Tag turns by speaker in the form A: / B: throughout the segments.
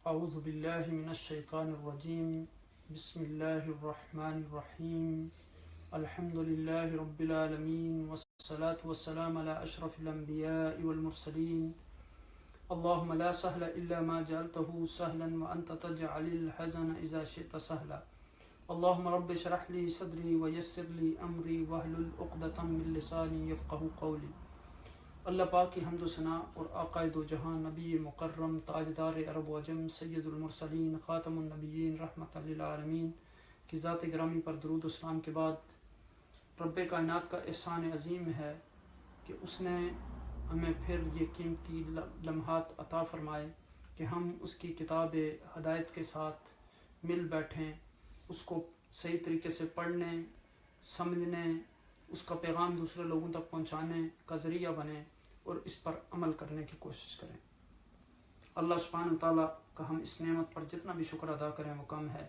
A: اعوذ باللہ من الشیطان الرجیم بسم اللہ الرحمن الرحیم الحمد للہ رب العالمین والصلاة والسلام علی اشرف الانبیاء والمرسلین اللہم لا سہل الا ما جعلته سہلا وانت تجعل الحزن اذا شئت سہلا اللہم رب اشرح لی صدری ویسر لی امری واحلل عقدۃ من لسانی یفقہوا قولی۔ اللہ پاک کی حمد و ثنا اور آقائے دو جہاں نبی مکرم تاجدار عرب و عجم سید المرسلین خاتم النبیین رحمت للعالمین کی ذات گرامی پر درود و سلام کے بعد رب کائنات کا احسان عظیم ہے کہ اس نے ہمیں پھر یہ قیمتی لمحات عطا فرمائے کہ ہم اس کی کتاب ہدایت کے ساتھ مل بیٹھیں، اس کو صحیح طریقے سے پڑھنے، سمجھنے، اس کا پیغام دوسرے لوگوں تک پہنچانے کا ذریعہ بنے اور اس پر عمل کرنے کی کوشش کریں۔ اللہ سبحانہ تعالیٰ کا ہم اس نعمت پر جتنا بھی شکر ادا کریں وہ کم ہے۔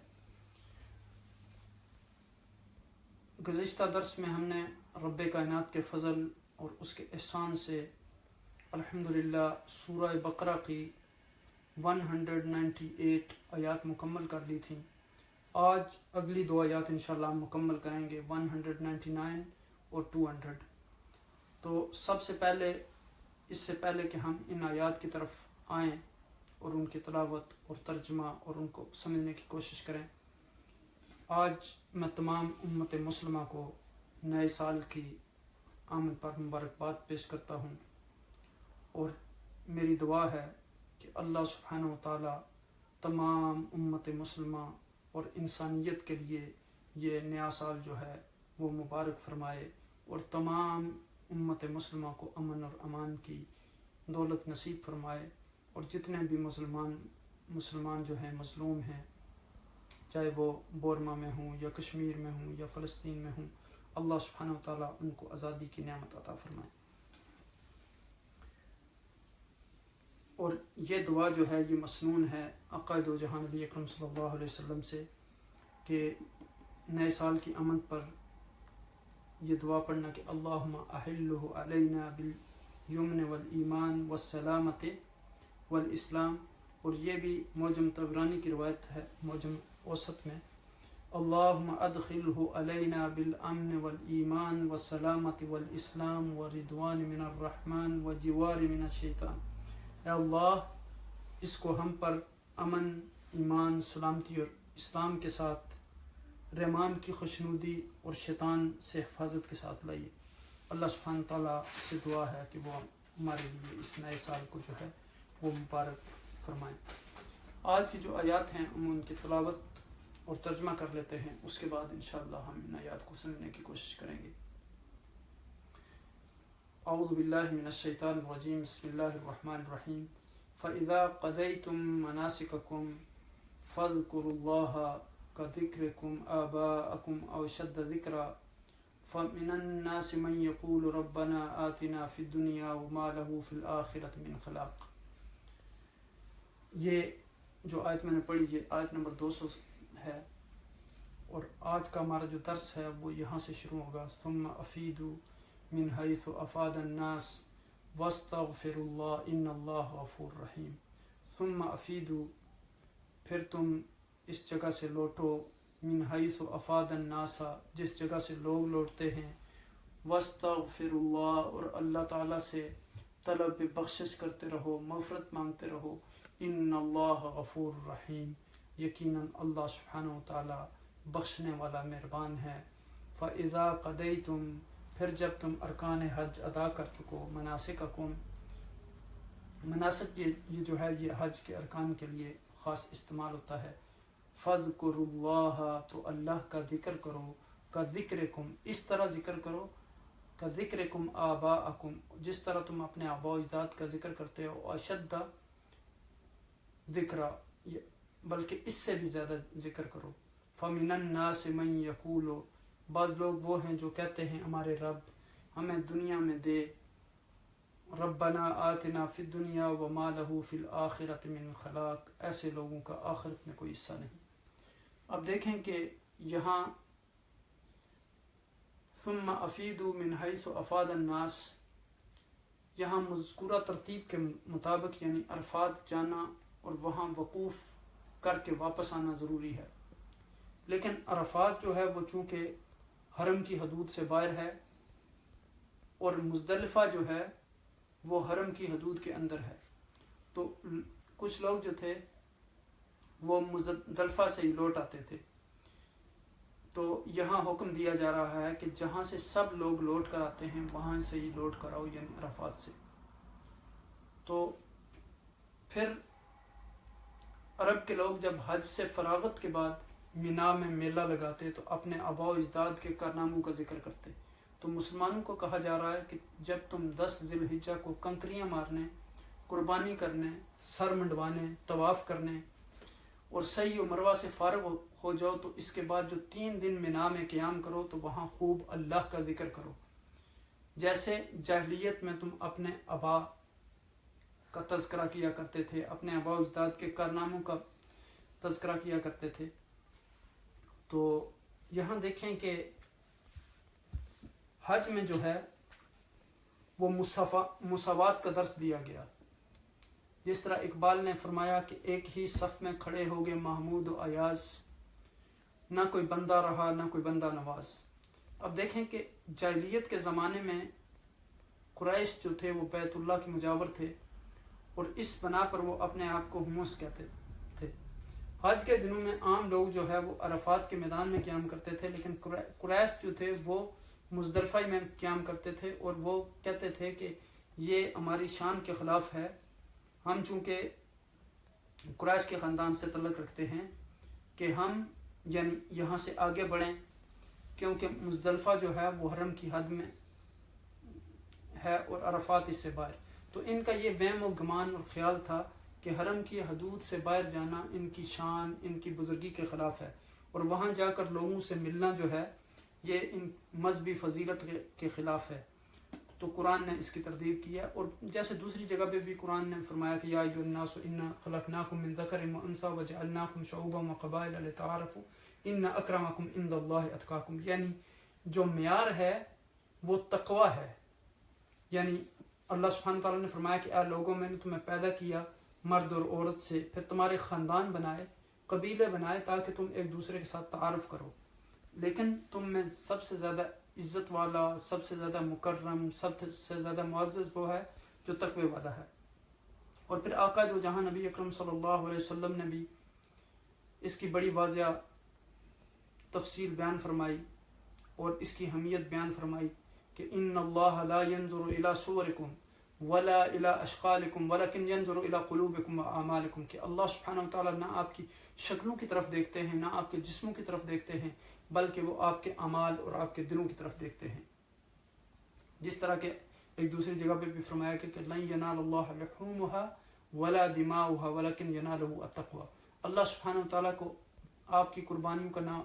A: گزشتہ درس میں ہم نے رب کائنات کے فضل اور اس کے احسان سے الحمدللہ سورہ بقرہ کی 198 آیات مکمل کر لی تھیں۔ آج اگلی دو آیات انشاءاللہ ہم مکمل کریں گے، 199 اور 200۔ تو سب سے پہلے اس سے پہلے کہ ہم ان آیات کی طرف آئیں اور ان کی تلاوت اور ترجمہ اور ان کو سمجھنے کی کوشش کریں، آج میں تمام امت مسلمہ کو نئے سال کی آمد پر مبارکباد پیش کرتا ہوں، اور میری دعا ہے کہ اللہ سبحانہ و تعالی تمام امت مسلمہ اور انسانیت کے لیے یہ نیا سال جو ہے وہ مبارک فرمائے، اور تمام امت مسلمہ کو امن اور امان کی دولت نصیب فرمائے، اور جتنے بھی مسلمان جو ہیں مظلوم ہیں، چاہے وہ بورما میں ہوں یا کشمیر میں ہوں یا فلسطین میں ہوں، اللہ سبحانہ و تعالیٰ ان کو آزادی کی نعمت عطا فرمائے۔ اور یہ دعا جو ہے یہ مسنون ہے عقائد و جہاں نبی اکرم صلی اللہ علیہ وسلم سے کہ نئے سال کی آمد پر یہ دعا پڑھنا کہ اللہم احلہ علینا بالیمن والایمان والسلامت والاسلام، اور یہ بھی معجم طبرانی کی روایت ہے معجم اوسط میں، اللہم ادخلہ علینا بالامن والایمان والسلامت والاسلام ورضوان من الرحمن وجوار من الشیطان۔ اے اللہ اس کو ہم پر امن، ایمان، سلامتی اور اسلام کے ساتھ رحمان کی خوشنودی اور شیطان سے حفاظت کے ساتھ لائیے۔ اللہ سبحانہ تعالیٰ سے دعا ہے کہ وہ ہمارے لیے اس نئے سال کو جو ہے وہ مبارک فرمائیں۔ آج کی جو آیات ہیں ہم ان کی تلاوت اور ترجمہ کر لیتے ہیں، اس کے بعد انشاءاللہ ہم ان آیات کو سمجھنے کی کوشش کریں گے۔ اعوذ باللہ من الشیطان الرجیم بسم اللہ الرحمن الرحیم فَإِذَا قَضَيْتُم مَّنَاسِكَكُمْ فَاذْكُرُوا اللَّهَ كَذِكْرِكُمْ آبَاءَكُمْ أَوْ أَشَدَّ ذِكْرًا فَمِنَ النَّاسِ مَن يَقُولُ رَبَّنَا آتِنَا فِي الدُّنْيَا وَمَا لَهُ فِي الْآخِرَةِ مِنْ خَلَاقٍ۔ یہ جو آیت میں نے پڑھی یہ آیت نمبر 200 ہے، اور آج کا ہمارا جو درس ہے وہ یہاں سے شروع ہوگا۔ ثُمَّ أَفِيدُوا مِنْ حَيْثُ أَفَادَ النَّاسُ وَاسْتَغْفِرُوا اللَّهَ إِنَّ اللَّهَ غَفُورٌ رَحِيمٌ۔ ثُمَّ أَفِيدُوا پھر تم اس جگہ سے لوٹو، من حیث افاد الناس جس جگہ سے لوگ لوٹتے ہیں، واستغفروا اللہ اور اللہ تعالیٰ سے طلب بخشش کرتے رہو، مغفرت مانگتے رہو، ان اللہ غفور رحیم، یقیناً اللہ سبحانہ و تعالیٰ بخشنے والا مہربان ہے۔ فَإِذَا قَضَيْتُم پھر جب تم ارکان حج ادا کر چکو، مناسککم، مناسک یہ جو ہے یہ حج کے ارکان کے لیے خاص استعمال ہوتا ہے۔ فَاذْكُرُوا اللَّهَ تو اللہ کا ذکر کرو، كَذِكْرِكُمْ اس طرح ذکر کرو، كَذِكْرِكُمْ آبَاءَكُمْ جس طرح تم اپنے آباء و اجداد کا ذکر کرتے ہو، اشد ذکر بلکہ اس سے بھی زیادہ ذکر کرو۔ فَمِنَ النَّاسِ مَن يَقُولُ بعض لوگ وہ ہیں جو کہتے ہیں ہمارے رب ہمیں دنیا میں دے، ربنا آتنا فی الدنیا وما لہ فی الآخرۃ من خلاق، ایسے لوگوں کا آخرت میں کوئی حصہ نہیں۔ اب دیکھیں کہ یہاں ثم افیدوا من حیث افاد الناس، یہاں مذکورہ ترتیب کے مطابق یعنی ارفاد جانا اور وہاں وقوف کر کے واپس آنا ضروری ہے. لیکن عرفات جو ہے وہ چونکہ حرم کی حدود سے باہر ہے اور مزدلفہ جو ہے وہ حرم کی حدود کے اندر ہے، تو کچھ لوگ جو تھے وہ مزدلفہ سے ہی لوٹ آتے تھے. تو یہاں حکم دیا جا رہا ہے کہ جہاں سے سب لوگ لوٹ کر آتے ہیں وہاں سے ہی لوٹ کر آؤ، یعنی عرفات سے. تو پھر عرب کے لوگ جب حج سے فراغت کے بعد مینا میں میلہ لگاتے تو اپنے آباء و اجداد کے کارناموں کا ذکر کرتے. تو مسلمانوں کو کہا جا رہا ہے کہ جب تم 10 ذی الحجہ کو کنکریاں مارنے، قربانی کرنے، سر منڈوانے، طواف کرنے اور سعی و مروہ سے فارغ ہو جاؤ تو اس کے بعد جو 3 دن مینا میں قیام کرو تو وہاں خوب اللہ کا ذکر کرو، جیسے جاہلیت میں تم اپنے آباء کا تذکرہ کیا کرتے تھے، اپنے آباء و اجداد کے کارناموں کا تذکرہ کیا کرتے تھے. تو یہاں دیکھیں کہ حج میں جو ہے وہ مساوات کا درس دیا گیا. جس طرح اقبال نے فرمایا کہ ایک ہی صف میں کھڑے ہو گئے محمود و ایاز، نہ کوئی بندہ رہا نہ کوئی بندہ نواز. اب دیکھیں کہ جاہلیت کے زمانے میں قریش جو تھے وہ بیت اللہ کے مجاور تھے اور اس بنا پر وہ اپنے آپ کو حمص کہتے تھے. حج کے دنوں میں عام لوگ جو ہے وہ عرفات کے میدان میں قیام کرتے تھے، لیکن قریش جو تھے وہ مزدلفہ میں قیام کرتے تھے اور وہ کہتے تھے کہ یہ ہماری شان کے خلاف ہے. ہم چونکہ قریش کے خاندان سے تعلق رکھتے ہیں کہ ہم یعنی یہاں سے آگے بڑھیں، کیونکہ مزدلفہ جو ہے وہ حرم کی حد میں ہے اور عرفات اس سے باہر. تو ان کا یہ وہم و گمان اور خیال تھا کہ حرم کی حدود سے باہر جانا ان کی شان، ان کی بزرگی کے خلاف ہے، اور وہاں جا کر لوگوں سے ملنا جو ہے یہ ان مذہبی فضیلت کے خلاف ہے. تو قرآن نے اس کی تردید کی ہے. اور جیسے دوسری جگہ پہ بھی قرآن نے فرمایا کہ یا ایھا الناس انا خلقناکم من ذکر و انثی وجعلناکم شعوبا وقبائل لتعارفوا ان اکرمکم عند اللہ اتقاکم، یعنی جو معیار ہے وہ تقوی ہے. یعنی اللہ سبحانہ تعالیٰ نے فرمایا کہ اے لوگوں میں نے تمہیں پیدا کیا مرد اور عورت سے، پھر تمہارے خاندان بنائے، قبیلے بنائے تاکہ تم ایک دوسرے کے ساتھ تعارف کرو، لیکن تم میں سب سے زیادہ عزت والا، سب سے زیادہ مکرم، سب سے زیادہ معزز وہ ہے جو تقوی والا ہے. اور پھر آقا دو جہاں نبی اکرم صلی اللہ علیہ وسلم نے بھی اس کی بڑی واضح تفصیل بیان فرمائی اور اس کی اہمیت بیان فرمائی کہ ان اللہ لا ينظر الى صورکم ولا الى اشقالکم ولکن ينظر الى قلوبکم واعمالکم، کہ اللہ سبحانہ وتعالی نہ آپ کی شکلوں کی طرف دیکھتے ہیں، نہ آپ کے جسموں کی طرف دیکھتے ہیں، بلکہ وہ آپ کے اعمال اور آپ کے دلوں کی طرف دیکھتے ہیں. جس طرح کہ ایک دوسری جگہ پہ بھی فرمایا کہ لن ینال اللہ لحومها ولا دماؤها ولکن ینالہ التقوی، اللہ سبحانہ وتعالی کو آپ کی قربانیوں کا نہ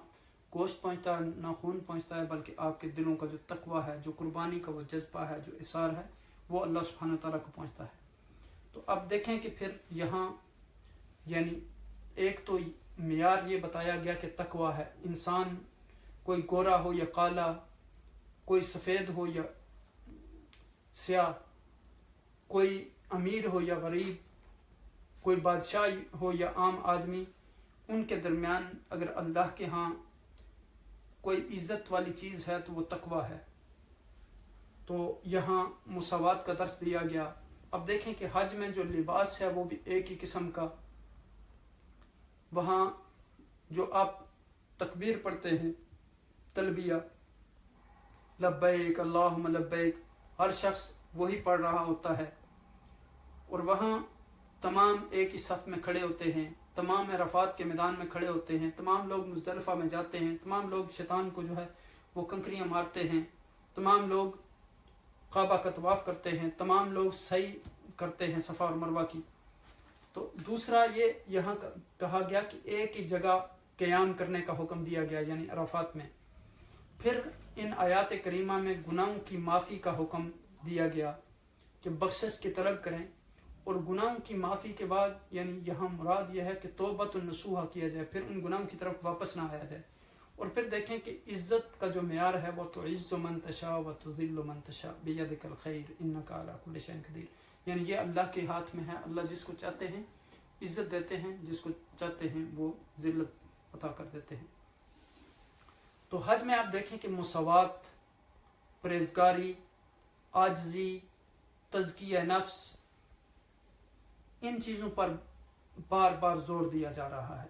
A: گوشت پہنچتا ہے نہ خون پہنچتا ہے، بلکہ آپ کے دلوں کا جو تقوی ہے، جو قربانی کا وہ جذبہ ہے، جو اثار ہے، وہ اللہ سبحانہ وتعالی کو پہنچتا ہے. تو اب دیکھیں کہ پھر یہاں یعنی ایک تو معیار یہ بتایا گیا کہ تقوی ہے، انسان کوئی گورا ہو یا کالا، کوئی سفید ہو یا سیاہ، کوئی امیر ہو یا غریب، کوئی بادشاہ ہو یا عام آدمی، ان کے درمیان اگر اللہ کے ہاں کوئی عزت والی چیز ہے تو وہ تقوی ہے. تو یہاں مساوات کا درس دیا گیا. اب دیکھیں کہ حج میں جو لباس ہے وہ بھی ایک ہی قسم کا، وہاں جو آپ تکبیر پڑھتے ہیں، تلبیہ لبیک اللہم لبیک، ہر شخص وہی پڑھ رہا ہوتا ہے، اور وہاں تمام ایک ہی صف میں کھڑے ہوتے ہیں، تمام عرفات کے میدان میں کھڑے ہوتے ہیں، تمام لوگ مزدلفہ میں جاتے ہیں، تمام لوگ شیطان کو جو ہے وہ کنکریاں مارتے ہیں، تمام لوگ کعبہ کا طواف کرتے ہیں، تمام لوگ سعی کرتے ہیں صفا اور مروہ کی. تو دوسرا یہ یہاں کہا گیا کہ ایک ہی جگہ قیام کرنے کا حکم دیا گیا، یعنی عرفات میں. پھر ان آیات کریمہ میں گناہوں کی معافی کا حکم دیا گیا کہ بخشش کی طلب کریں، اور گناہوں کی معافی کے بعد یعنی یہاں مراد یہ ہے کہ توبۃ النصوح کیا جائے، پھر ان گناہوں کی طرف واپس نہ آیا جائے. اور پھر دیکھیں کہ عزت کا جو معیار ہے وہ تعز من تشاء و تذل من تشاء بیدک الخیر انک علی کل شیء قدیر، یعنی یہ اللہ کے ہاتھ میں ہے، اللہ جس کو چاہتے ہیں عزت دیتے ہیں، جس کو چاہتے ہیں وہ ذلت عطا کر دیتے ہیں۔ تو حج میں آپ دیکھیں کہ مساوات، پرہیزگاری، عاجزی، تزکیہ نفس، ان چیزوں پر بار بار زور دیا جا رہا ہے۔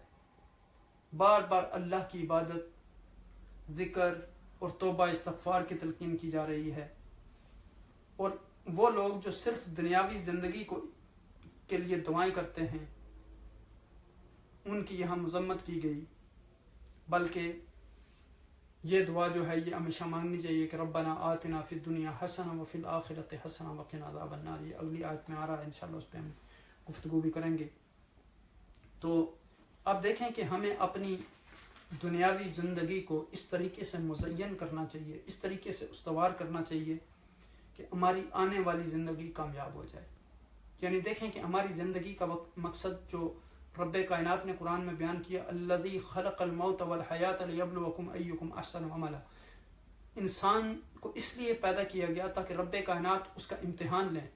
A: بار بار اللہ کی عبادت، ذکر اور توبہ استغفار کی تلقین کی جا رہی ہے، اور وہ لوگ جو صرف دنیاوی زندگی کے لیے دعائیں کرتے ہیں ان کی یہاں مذمت کی گئی، بلکہ یہ دعا جو ہے یہ ہمیشہ مانگنی چاہیے کہ ربنا آتنا فی الدنیا حسنہ وفی الآخرۃ حسنہ وقنا عذاب النار۔ یہ اگلی آیت میں آ رہا ہے، انشاءاللہ اس پہ ہم گفتگو بھی کریں گے۔ تو اب دیکھیں کہ ہمیں اپنی دنیاوی زندگی کو اس طریقے سے مزین کرنا چاہیے، اس طریقے سے استوار کرنا چاہیے کہ ہماری آنے والی زندگی کامیاب ہو جائے۔ یعنی دیکھیں کہ ہماری زندگی کا مقصد جو رب کائنات نے قرآن میں بیان کیا، الذی خلق الموت والحیات لیبلوکم ایکم احسن عملا، انسان کو اس لیے پیدا کیا گیا تاکہ رب کائنات اس کا امتحان لیں،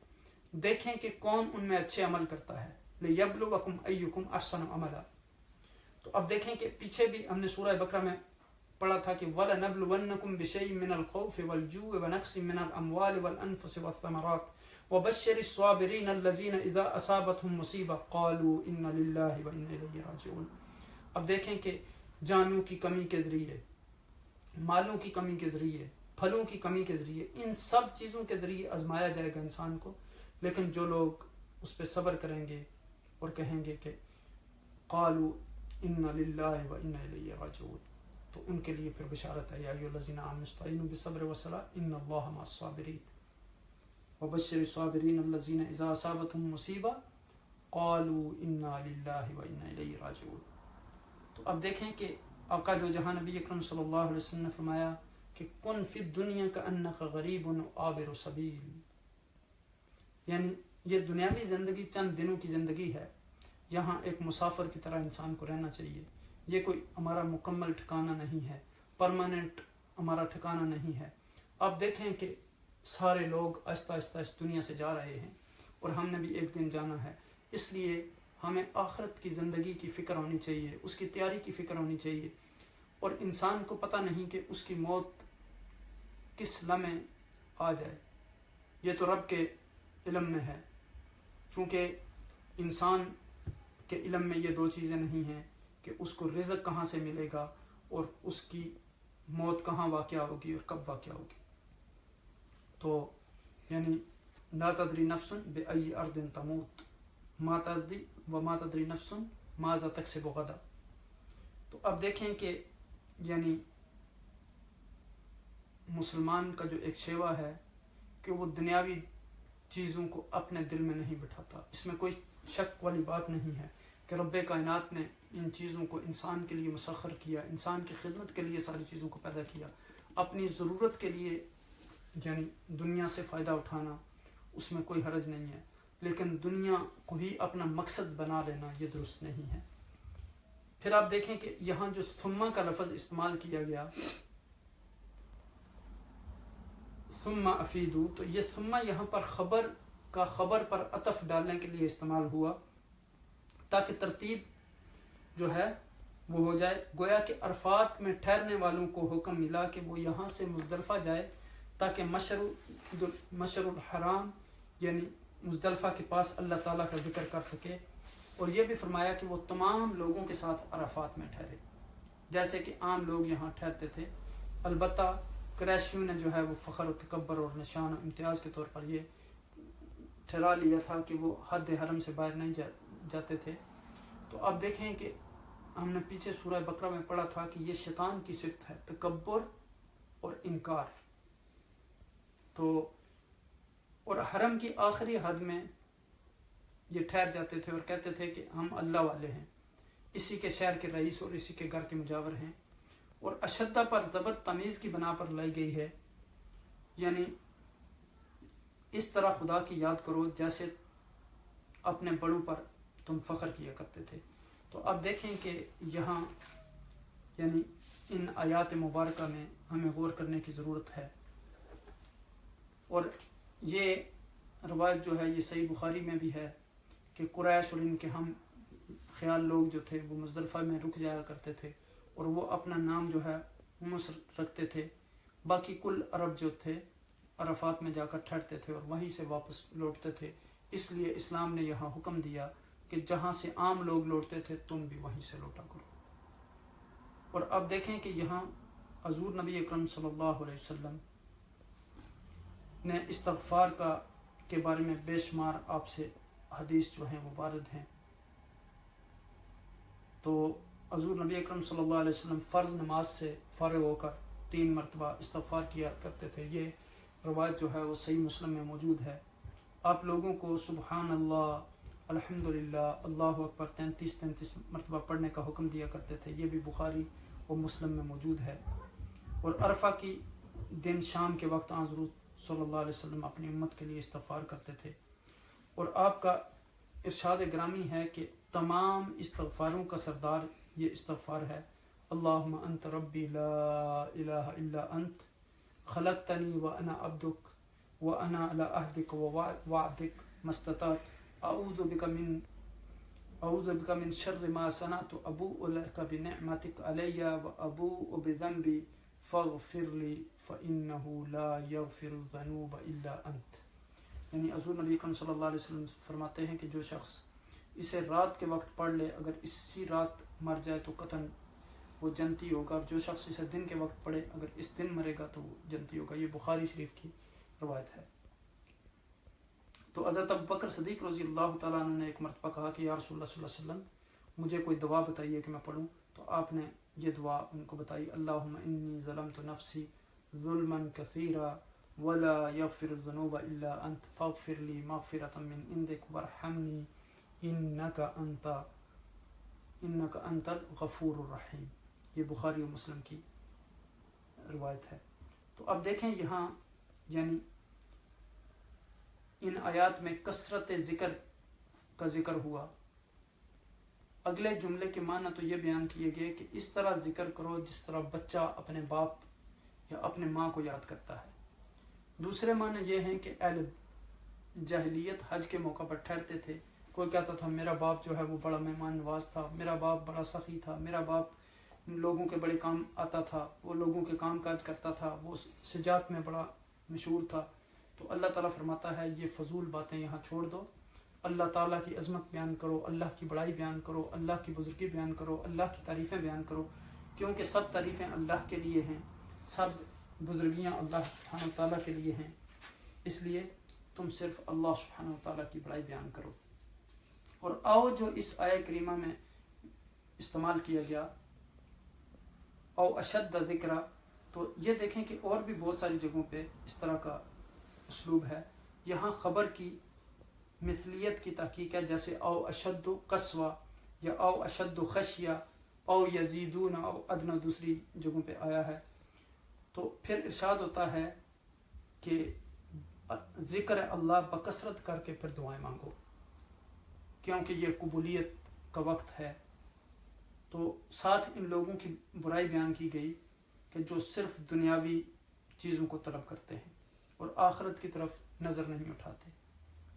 A: دیکھیں کہ کون ان میں اچھے عمل کرتا ہے، لیبلوکم ایکم احسن عملا۔ تو اب دیکھیں کہ پیچھے بھی ہم نے سورہ بقرہ میں پڑھا تھا کہ وَلَنَبْلُوَنَّكُمْ بِشَيْءٍ مِّنَ الْخَوْفِ وَالْجُوعِ وَنَقْصٍ مِّنَ الْأَمْوَالِ وَالْأَنفُسِ وَالثَّمَرَاتِ وَبَشِّرِ الصَّابِرِينَ الَّذِينَ إِذَا أَصَابَتْهُم مُّصِيبَةٌ قَالُوا إِنَّا لِلَّهِ وَإِنَّا إِلَيْهِ رَاجِعُونَ۔ اب دیکھیں کہ جانوں کی کمی کے ذریعے، مالوں کی کمی کے ذریعے، پھلوں کی کمی کے ذریعے، ان سب چیزوں کے ذریعے آزمایا جائے گا انسان کو، لیکن جو لوگ اس پہ صبر کریں گے اور کہیں گے کہ قالوا انا للہ و انا الیہ راجعون، تو ان کے لیے پھر بشارت ہے، یا ایھا الذین آمنوا استعینوا بالصبر والصلاۃ ان اللہ مع الصابرین وبشر الصابرین الذین اذا اصابتهم مصیبہ قالوا انا للہ و انا الیہ راجعون۔ تو اب دیکھیں کہ آقا دو جہاں نبی اکرم صلی اللہ علیہ وسلم نے فرمایا کہ کن فی الدنیا کأنک غریب عابر سبیل، یعنی یہ دنیاوی زندگی چند دنوں کی زندگی ہے، یہاں ایک مسافر کی طرح انسان کو رہنا چاہیے۔ یہ کوئی ہمارا مکمل ٹھکانہ نہیں ہے، پرماننٹ ہمارا ٹھکانہ نہیں ہے۔ اب دیکھیں کہ سارے لوگ آہستہ آہستہ اس دنیا سے جا رہے ہیں اور ہم نے بھی ایک دن جانا ہے، اس لیے ہمیں آخرت کی زندگی کی فکر ہونی چاہیے، اس کی تیاری کی فکر ہونی چاہیے، اور انسان کو پتہ نہیں کہ اس کی موت کس لمحے آ جائے، یہ تو رب کے علم میں ہے، چونکہ انسان کے علم میں یہ دو چیزیں نہیں ہیں کہ اس کو رزق کہاں سے ملے گا اور اس کی موت کہاں واقع ہوگی اور کب واقع ہوگی۔ تو یعنی لا تدری نفس بأی ارض تموت ما تدری وما تدری نفس ماذا تکسب غدا۔ تو اب دیکھیں کہ یعنی مسلمان کا جو ایک شیوا ہے کہ وہ دنیاوی چیزوں کو اپنے دل میں نہیں بٹھاتا، اس میں کوئی شک والی بات نہیں ہے کہ رب کائنات نے ان چیزوں کو انسان کے لیے مسخر کیا، انسان کی خدمت کے لیے ساری چیزوں کو پیدا کیا، اپنی ضرورت کے لیے یعنی دنیا سے فائدہ اٹھانا اس میں کوئی حرج نہیں ہے، لیکن دنیا کو ہی اپنا مقصد بنا لینا یہ درست نہیں ہے۔ پھر آپ دیکھیں کہ یہاں جو ثم کا لفظ استعمال کیا گیا، ثم افیدو، تو یہ ثم یہاں پر خبر پر عطف ڈالنے کے لیے استعمال ہوا تاکہ ترتیب جو ہے وہ ہو جائے۔ گویا کہ عرفات میں ٹھہرنے والوں کو حکم ملا کہ وہ یہاں سے مزدلفہ جائے تاکہ مشعر الحرام یعنی مزدلفہ کے پاس اللہ تعالیٰ کا ذکر کر سکے، اور یہ بھی فرمایا کہ وہ تمام لوگوں کے ساتھ عرفات میں ٹھہرے جیسے کہ عام لوگ یہاں ٹھہرتے تھے۔ البتہ قریشیوں نے جو ہے وہ فخر و تکبر اور نشان و امتیاز کے طور پر یہ ٹھہرا لیا تھا کہ وہ حد حرم سے باہر نہیں جاتے تھے۔ تو اب دیکھیں کہ ہم نے پیچھے سورہ بقرہ میں پڑھا تھا کہ یہ شیطان کی صفت ہے، تکبر اور انکار۔ تو اور حرم کی آخری حد میں یہ ٹھہر جاتے تھے اور کہتے تھے کہ ہم اللہ والے ہیں، اسی کے شہر کے رئیس اور اسی کے گھر کے مجاور ہیں، اور اشدہ پر زبر تمیز کی بنا پر لائی گئی ہے، یعنی اس طرح خدا کی یاد کرو جیسے اپنے بڑوں پر تم فخر کیا کرتے تھے۔ تو اب دیکھیں کہ یہاں یعنی ان آیات مبارکہ میں ہمیں غور کرنے کی ضرورت ہے، اور یہ روایت جو ہے یہ صحیح بخاری میں بھی ہے کہ قریش اور ان کے ہم خیال لوگ جو تھے وہ مزدلفہ میں رک جایا کرتے تھے اور وہ اپنا نام جو ہے حمص رکھتے تھے. باقی کل عرب جو تھے عرفات میں جا کر ٹھہرتے تھے اور وہیں سے واپس لوٹتے تھے. اس لیے اسلام نے یہاں حکم دیا کہ جہاں سے عام لوگ لوٹتے تھے تم بھی وہیں سے لوٹا کرو. اور اب دیکھیں کہ یہاں حضور نبی اکرم صلی اللہ علیہ وسلم نے استغفار کے بارے میں بے شمار آپ سے حدیث جو ہیں وہ وارد ہیں. تو حضور نبی اکرم صلی اللہ علیہ وسلم فرض نماز سے فارغ ہو کر 3 مرتبہ استغفار کیا کرتے تھے. یہ روایت جو ہے وہ صحیح مسلم میں موجود ہے. آپ لوگوں کو سبحان اللہ، الحمدللہ، اللہ اکبر 33 مرتبہ پڑھنے کا حکم دیا کرتے تھے. یہ بھی بخاری اور مسلم میں موجود ہے. اور عرفہ کی دن شام کے وقت حضور صلی اللہ علیہ وسلم اپنی امت کے لیے استغفار کرتے تھے. اور آپ کا ارشاد گرامی ہے کہ تمام استغفاروں کا سردار یہ استغفار ہے: اللہم انت ربی لا الہ الا انت خلقتنی وانا عبدک وانا علی عہدک ووعدک ما استطعت اعوذ بک من شر ما صنعت ابوء لک بنعمتک علی وابوء بذنبی فاغفر لی فانہ لا یغفر الذنوب الا انت. یعنی حضور نبی اکرم صلی اللہ علیہ وسلم فرماتے ہیں کہ جو شخص اسے رات کے وقت پڑھ لے، اگر اسی رات مر جائے تو قطعاً وہ جنتی ہوگا. جو شخص اسے دن کے وقت پڑھے، اگر اس دن مرے گا تو وہ جنتی ہوگا. یہ بخاری شریف کی روایت ہے. تو حضرت ابوبکر صدیق رضی اللہ تعالیٰ عنہ نے ایک مرتبہ کہا کہ یا رسول اللہ صلی اللہ علیہ وسلم مجھے کوئی دعا بتائیے کہ میں پڑھوں. تو آپ نے یہ دعا ان کو بتائی: اللہم انی ظلمت نفسی ظلما کثیرا ولا یغفر الذنوب الا انت فاغفر لی مغفرۃ من عندک وارحمنی انک انت الغفور الرحیم. یہ بخاری و مسلم کی روایت ہے. تو اب دیکھیں یہاں یعنی ان آیات میں کثرت ذکر کا ذکر ہوا. اگلے جملے کے معنی تو یہ بیان کیے گئے کہ اس طرح ذکر کرو جس طرح بچہ اپنے باپ یا اپنے ماں کو یاد کرتا ہے. دوسرے معنی یہ ہیں کہ اہل جاہلیت حج کے موقع پر ٹھہرتے تھے. کوئی کہتا تھا میرا باپ جو ہے وہ بڑا مہمان نواز تھا، میرا باپ بڑا سخی تھا، میرا باپ لوگوں کے بڑے کام آتا تھا، وہ لوگوں کے کام کاج کرتا تھا، وہ سجات میں بڑا مشہور تھا. تو اللہ تعالیٰ فرماتا ہے یہ فضول باتیں یہاں چھوڑ دو، اللہ تعالیٰ کی عظمت بیان کرو، اللہ کی بڑائی بیان کرو، اللہ کی بزرگی بیان کرو، اللہ کی تعریفیں بیان کرو، کیونکہ سب تعریفیں اللہ کے لیے ہیں، سب بزرگیاں اللہ سبحانہ و تعالیٰ کے لیے ہیں. اس لیے تم صرف اللہ سبحانہ و تعالیٰ کی بڑائی بیان کرو. اور آؤ جو اس آیہ کریمہ میں استعمال کیا گیا او اشد ذکر، تو یہ دیکھیں کہ اور بھی بہت ساری جگہوں پہ اس طرح کا اسلوب ہے. یہاں خبر کی مثلیت کی تحقیق ہے، جیسے او اشد قسوہ یا او اشد خشیہ او یزیدون او ادنا دوسری جگہوں پہ آیا ہے. تو پھر ارشاد ہوتا ہے کہ ذکر اللہ بکثرت کر کے پھر دعائیں مانگو، کیونکہ یہ قبولیت کا وقت ہے. تو ساتھ ان لوگوں کی برائی بیان کی گئی کہ جو صرف دنیاوی چیزوں کو طلب کرتے ہیں اور آخرت کی طرف نظر نہیں اٹھاتے.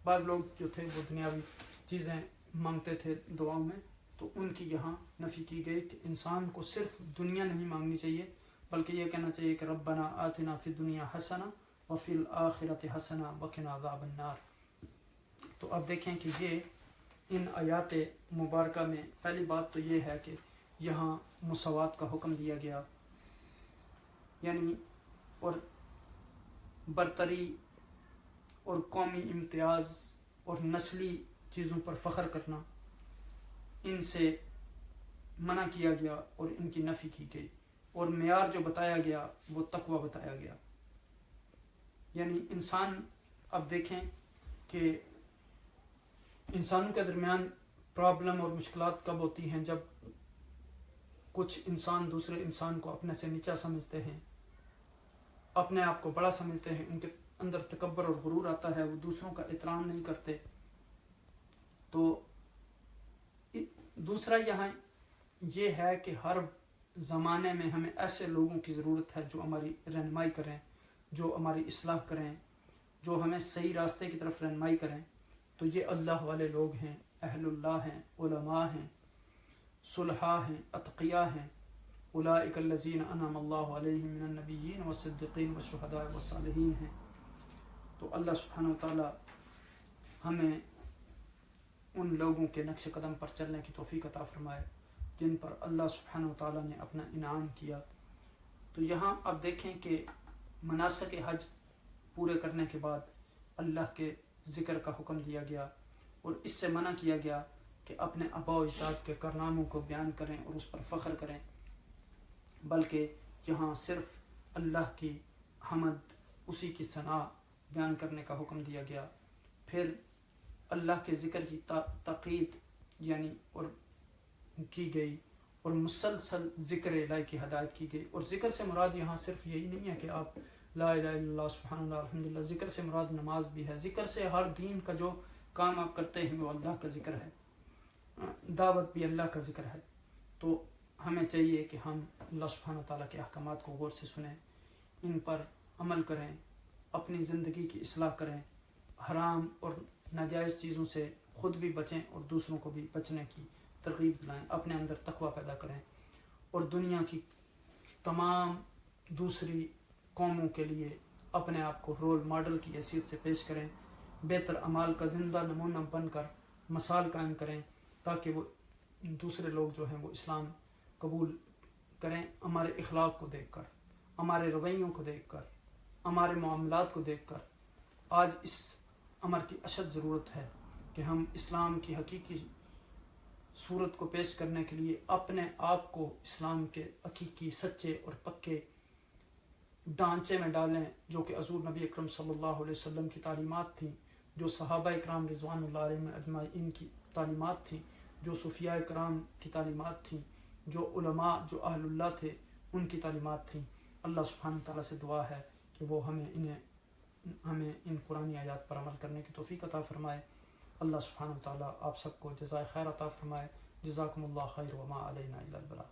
A: بعض لوگ جو تھے وہ دنیاوی چیزیں مانگتے تھے دعاؤں میں، تو ان کی یہاں نفی کی گئی کہ انسان کو صرف دنیا نہیں مانگنی چاہیے، بلکہ یہ کہنا چاہیے کہ ربنا آتنا فی الدنیا حسنہ وفی الآخرۃ حسنہ وقنا عذاب النار. تو اب دیکھیں کہ یہ ان آیات مبارکہ میں پہلی بات تو یہ ہے کہ یہاں مساوات کا حکم دیا گیا، یعنی اور برتری اور قومی امتیاز اور نسلی چیزوں پر فخر کرنا ان سے منع کیا گیا اور ان کی نفی کی گئی. اور معیار جو بتایا گیا وہ تقوی بتایا گیا. یعنی انسان، اب دیکھیں کہ انسانوں کے درمیان پرابلم اور مشکلات کب ہوتی ہیں؟ جب کچھ انسان دوسرے انسان کو اپنے سے نیچا سمجھتے ہیں، اپنے آپ کو بڑا سمجھتے ہیں، ان کے اندر تکبر اور غرور آتا ہے، وہ دوسروں کا احترام نہیں کرتے. تو دوسرا یہاں یہ ہے کہ ہر زمانے میں ہمیں ایسے لوگوں کی ضرورت ہے جو ہماری رہنمائی کریں، جو ہماری اصلاح کریں، جو ہمیں صحیح راستے کی طرف رہنمائی کریں. تو یہ اللہ والے لوگ ہیں، اہل اللہ ہیں، علماء ہیں. صلحاء ہیں، اتقیاء ہیں، اولئک الذین انعم اللہ علیہم من النبیین والصدیقین والشہداء والصالحین ہیں۔ تو اللہ سبحانہ وتعالی ہمیں ان لوگوں کے نقش قدم پر چلنے کی توفیق عطا فرمائے جن پر اللہ سبحانہ وتعالی نے اپنا انعام کیا۔ تو یہاں آپ دیکھیں کہ مناسک حج پورے کرنے کے بعد اللہ کے ذکر کا حکم دیا گیا، اور اس سے منع کیا گیا کہ اپنے آباء و اجداد کے کارناموں کو بیان کریں اور اس پر فخر کریں، بلکہ یہاں صرف اللہ کی حمد، اسی کی ثنا بیان کرنے کا حکم دیا گیا۔ پھر اللہ کے ذکر کی تاکید یعنی اور کی گئی، اور مسلسل ذکر الہی کی ہدایت کی گئی۔ اور ذکر سے مراد یہاں صرف یہی نہیں ہے کہ آپ لا الہ الا اللہ سبحان اللہ الحمدللہ، ذکر سے مراد نماز بھی ہے، ذکر سے ہر دین کا جو کام آپ کرتے ہیں وہ اللہ کا ذکر ہے، دعوت بھی اللہ کا ذکر ہے۔ تو ہمیں چاہیے کہ ہم اللہ سبحانہ تعالیٰ کے احکامات کو غور سے سنیں، ان پر عمل کریں، اپنی زندگی کی اصلاح کریں، حرام اور ناجائز چیزوں سے خود بھی بچیں اور دوسروں کو بھی بچنے کی ترغیب دلائیں، اپنے اندر تقوی پیدا کریں، اور دنیا کی تمام دوسری قوموں کے لیے اپنے آپ کو رول ماڈل کی حیثیت سے پیش کریں، بہتر اعمال کا زندہ نمونہ بن کر مثال قائم کریں، تاکہ وہ دوسرے لوگ جو ہیں وہ اسلام قبول کریں ہمارے اخلاق کو دیکھ کر، ہمارے رویوں کو دیکھ کر، ہمارے معاملات کو دیکھ کر۔ آج اس امر کی اشد ضرورت ہے کہ ہم اسلام کی حقیقی صورت کو پیش کرنے کے لیے اپنے آپ کو اسلام کے حقیقی سچے اور پکے ڈھانچے میں ڈالیں، جو کہ حضور نبی اکرم صلی اللہ علیہ وسلم کی تعلیمات تھیں، جو صحابہ اکرام رضوان اللہ علیہم اجمعین کی تعلیمات تھیں، جو صوفیاء اکرام کی تعلیمات تھیں، جو علماء جو اہل اللہ تھے ان کی تعلیمات تھیں۔ اللہ سبحانہ تعالیٰ سے دعا ہے کہ وہ ہمیں ان قرآنی آیات پر عمل کرنے کی توفیق عطا فرمائے۔ اللہ سبحانہ تعالیٰ آپ سب کو جزائے خیر عطا فرمائے۔ جزاکم اللہ خیر وما علینا الا البلاغ۔